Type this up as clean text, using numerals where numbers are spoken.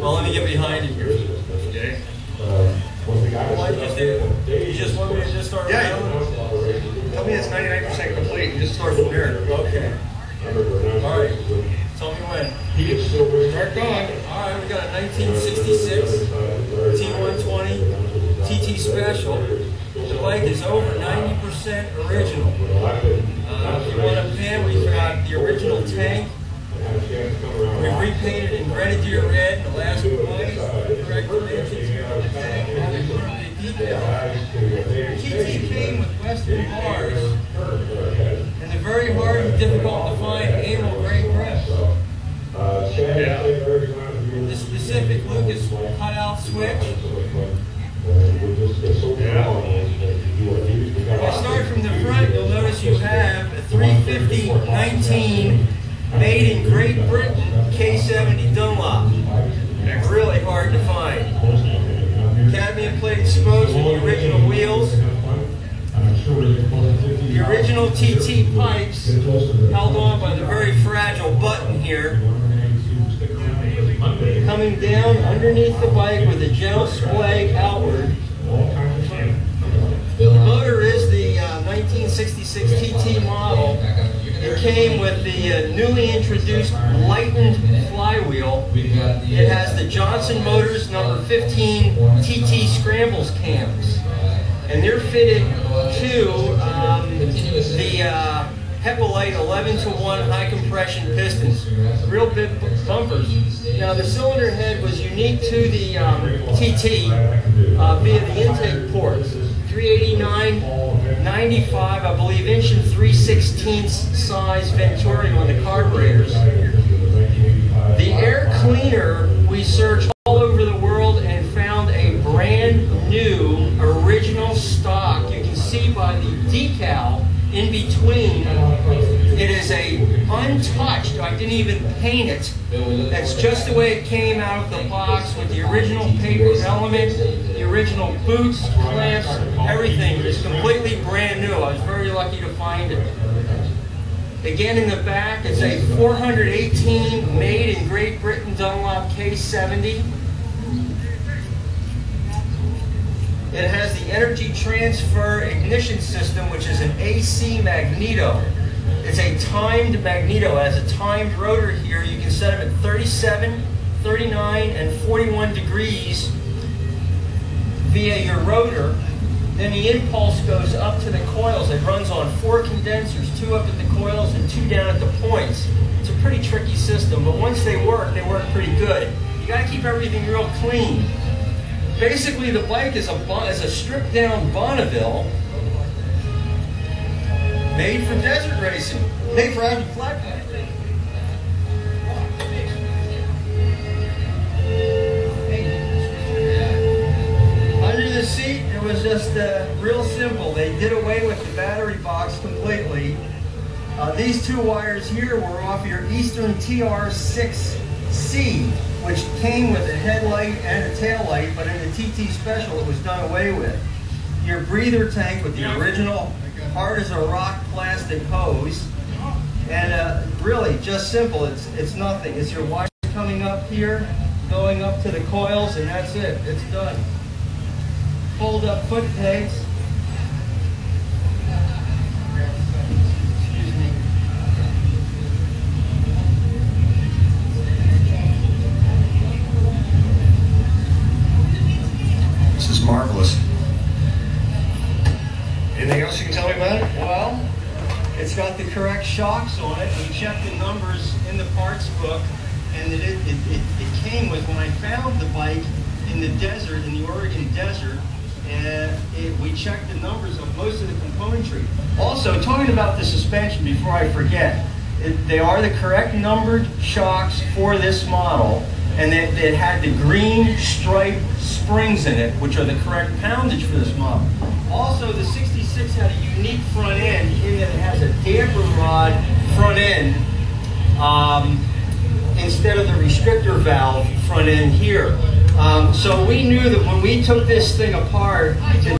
Well, let me get behind you here. Okay. Well, you just want me to just start? Yeah. Tell me it's 99% complete and just start from there. Okay. All right. Tell me when. Start going. All right, we got a 1966 T120 TT Special. The bike is over 90% original. If you want a pin, we've got the original tank. We repainted in Dreer red in the last place. Correct dimensions here on the tank. TT came with Western bars and the very hard and difficult to find anal gray grips. The specific Lucas cutout switch. If I start from the front, you'll notice you have a 350-19 made in Great Britain K70 Dunlop. Really hard to find. Cadmium plated spokes with the original wheels. The original TT pipes held on by the very fragile button here. Coming down underneath the bike with a gentle sway outward. The motor is the 1966 TT model. It came with the newly introduced lightened flywheel. It has the Johnson Motors number 15 TT Scrambles cams. And they're fitted to the Hepalite 11-to-1 high compression pistons. Real big bumpers. Now the cylinder head was unique to the TT via the intake ports. 389, 95, I believe, inch and 3/16 size Venturi on the carburetors. The air cleaner, we searched all over the world and found a brand new original stock. You can see by the decal in between, it is a untouched, I didn't even paint it. That's just the way it came out of the box with the original paper element, the original boots, clamps, everything. It's completely brand new. I was very lucky to find it. Again, in the back, it's a 418 made in Great Britain Dunlop K70. It has the energy transfer ignition system, which is an AC magneto. It's a timed magneto. It has a timed rotor here. You can set them at 37, 39, and 41 degrees via your rotor. Then the impulse goes up to the coils. It runs on 4 condensers, 2 up at the coils and 2 down at the points. It's a pretty tricky system, but once they work pretty good. You got to keep everything real clean. Basically, the bike is a stripped-down Bonneville made for desert racing, made for having flat pack. Under the seat, it was just real simple. They did away with the battery box completely. These 2 wires here were off your Eastern TR6C, which came with a headlight and a tail light, but in the TT Special it was done away with. Your breather tank with the original hard as a rock plastic hose, and really just simple. It's nothing. It's your wires coming up here, going up to the coils, and that's it. It's done. Fold up foot pegs. This is marvelous. Anything else you can tell me about it? Well, it's got the correct shocks on it. We checked the numbers in the parts book, and it came with, when I found the bike in the desert, in the Oregon desert, we checked the numbers of most of the componentry. Also, talking about the suspension before I forget, they are the correct numbered shocks for this model, and it had the green stripe springs in it, which are the correct poundage for this model. Also, the 66 had a unique front end in that it has a damper rod front end instead of the restrictor valve front end here. So we knew that when we took this thing apart,